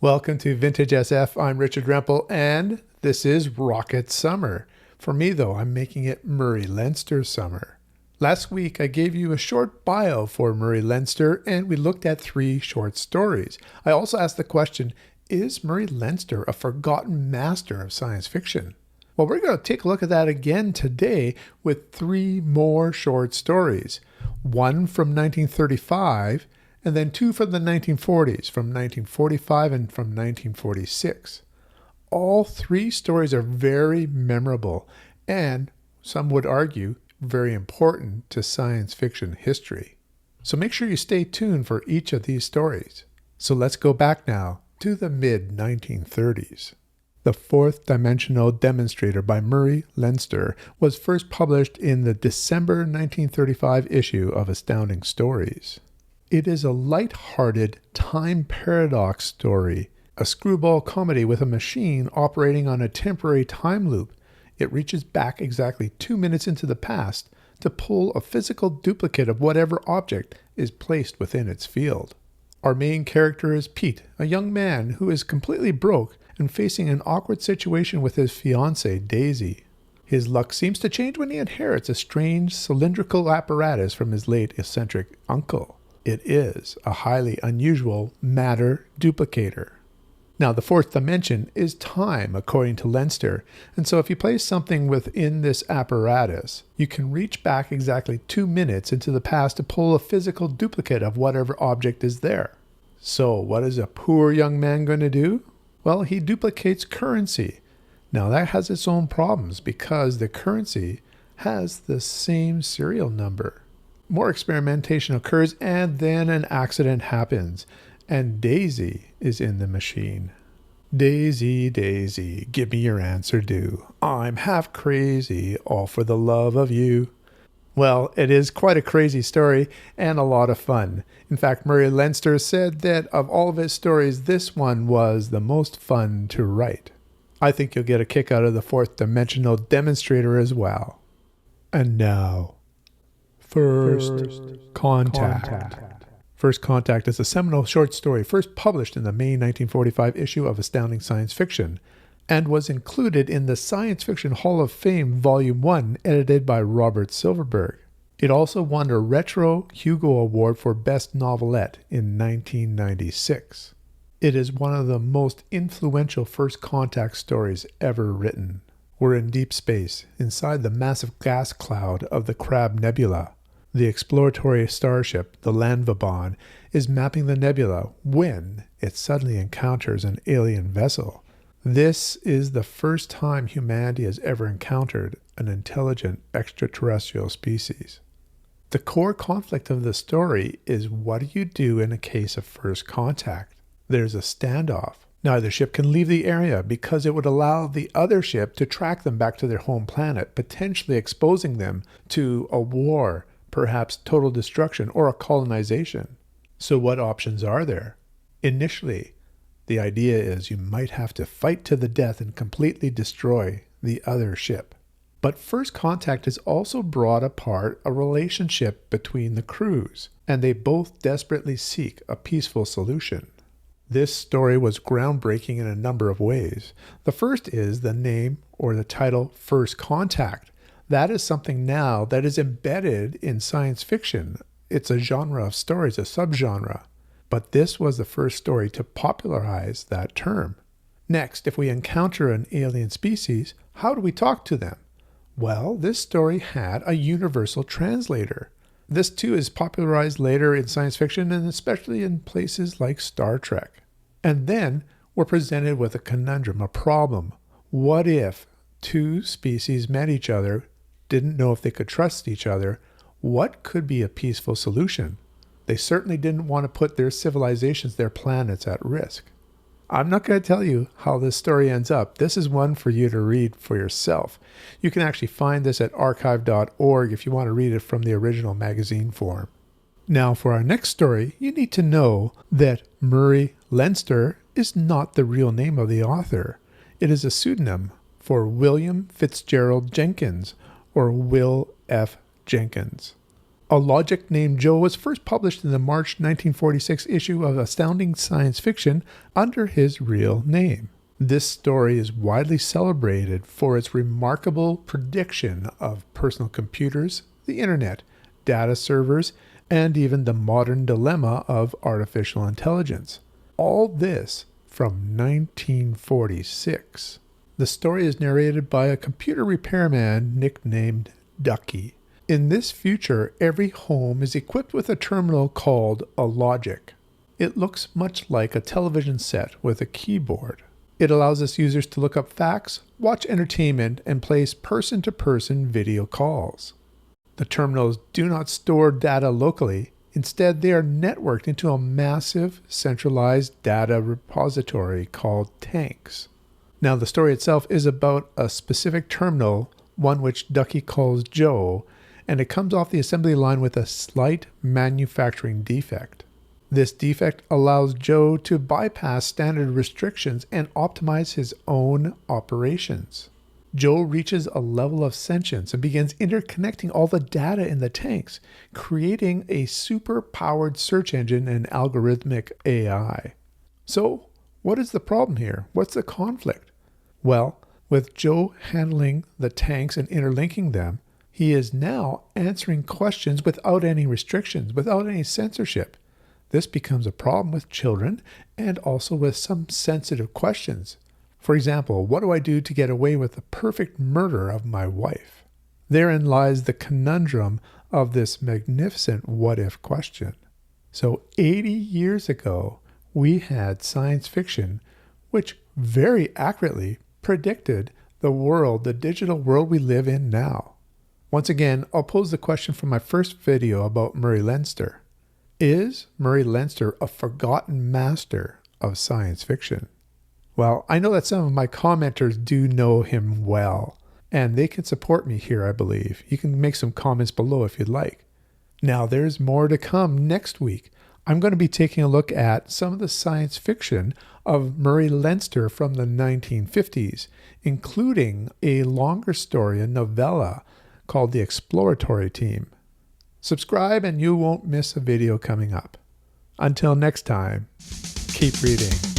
Welcome to vintagesf. I'm Richard Rempel, and this is Rocket Summer. For me, though, I'm making it Murray Leinster Summer. Last week, I gave you a short bio for Murray Leinster, and we looked at 3 short stories. I also asked the question, is Murray Leinster a forgotten master of science fiction? Well, we're going to take a look at that again today with 3 more short stories. One from 1935, and then 2 from the 1940s, from 1945 and from 1946. All 3 stories are very memorable and, some would argue, very important to science fiction history. So make sure you stay tuned for each of these stories. So let's go back now to the mid-1930s. The Fourth-Dimensional Demonstrator by Murray Leinster was first published in the December 1935 issue of Astounding Stories. It is a light-hearted time paradox story, a screwball comedy with a machine operating on a temporary time loop. It reaches back exactly 2 minutes into the past to pull a physical duplicate of whatever object is placed within its field. Our main character is Pete, a young man who is completely broke and facing an awkward situation with his fiancée, Daisy. His luck seems to change when he inherits a strange cylindrical apparatus from his late eccentric uncle. It is a highly unusual matter duplicator. Now, the 4th dimension is time, according to Leinster, and so if you place something within this apparatus, you can reach back exactly 2 minutes into the past to pull a physical duplicate of whatever object is there. So, what is a poor young man going to do? Well, he duplicates currency. Now, that has its own problems because the currency has the same serial number. More experimentation occurs, and then an accident happens, and Daisy is in the machine. Daisy, Daisy, give me your answer due. I'm half crazy, all for the love of you. Well, it is quite a crazy story and a lot of fun. In fact, Murray Leinster said that of all of his stories, this one was the most fun to write. I think you'll get a kick out of the Fourth-Dimensional Demonstrator as well. And now, First Contact. First Contact is a seminal short story first published in the May 1945 issue of Astounding Science Fiction and was included in the Science Fiction Hall of Fame Volume 1, edited by Robert Silverberg. It also won a Retro Hugo Award for Best Novelette in 1996. It is one of the most influential First Contact stories ever written. We're in deep space, inside the massive gas cloud of the Crab Nebula. The exploratory starship, the Landvabon, is mapping the nebula when it suddenly encounters an alien vessel. This is the first time humanity has ever encountered an intelligent extraterrestrial species. The core conflict of the story is, what do you do in a case of first contact? There's a standoff. Neither ship can leave the area because it would allow the other ship to track them back to their home planet, potentially exposing them to a war, perhaps total destruction, or a colonization. So what options are there? Initially, the idea is you might have to fight to the death and completely destroy the other ship. But First Contact has also brought apart a relationship between the crews, and they both desperately seek a peaceful solution. This story was groundbreaking in a number of ways. The first is the name or the title First Contact. That is something now that is embedded in science fiction. It's a genre of stories, a subgenre. But this was the first story to popularize that term. Next, if we encounter an alien species, how do we talk to them? Well, this story had a universal translator. This too is popularized later in science fiction and especially in places like Star Trek. And then we're presented with a conundrum, a problem. What if 2 species met each other, didn't know if they could trust each other? What could be a peaceful solution? They certainly didn't want to put their civilizations, their planets, at risk. I'm not going to tell you how this story ends up. This is one for you to read for yourself. You can actually find this at archive.org if you want to read it from the original magazine form. Now, for our next story, you need to know that Murray Leinster is not the real name of the author. It is a pseudonym for William Fitzgerald Jenkins, or Will F. Jenkins. A logic named Joe was first published in the March 1946 issue of Astounding Science Fiction under his real name. This story is widely celebrated for its remarkable prediction of personal computers, the internet, data servers, and even the modern dilemma of artificial intelligence. All this from 1946. The story is narrated by a computer repairman nicknamed Ducky. In this future, every home is equipped with a terminal called a logic. It looks much like a television set with a keyboard. It allows its users to look up facts, watch entertainment, and place person-to-person video calls. The terminals do not store data locally. Instead, they are networked into a massive, centralized data repository called tanks. Now, the story itself is about a specific terminal, one which Ducky calls Joe, and it comes off the assembly line with a slight manufacturing defect. This defect allows Joe to bypass standard restrictions and optimize his own operations. Joe reaches a level of sentience and begins interconnecting all the data in the tanks, creating a super-powered search engine and algorithmic AI. So, what is the problem here? What's the conflict? Well, with Joe handling the tanks and interlinking them, he is now answering questions without any restrictions, without any censorship. This becomes a problem with children and also with some sensitive questions. For example, what do I do to get away with the perfect murder of my wife? Therein lies the conundrum of this magnificent what-if question. So 80 years ago, we had science fiction, which very accurately predicted the world, the digital world we live in now. Once again, I'll pose the question from my first video about Murray Leinster. Is Murray Leinster a forgotten master of science fiction? Well, I know that some of my commenters do know him well, and they can support me here, I believe. You can make some comments below if you'd like. Now, there's more to come next week. I'm going to be taking a look at some of the science fiction of Murray Leinster from the 1950s, including a longer story, a novella, called The Exploratory Team. Subscribe and you won't miss a video coming up. Until next time, keep reading.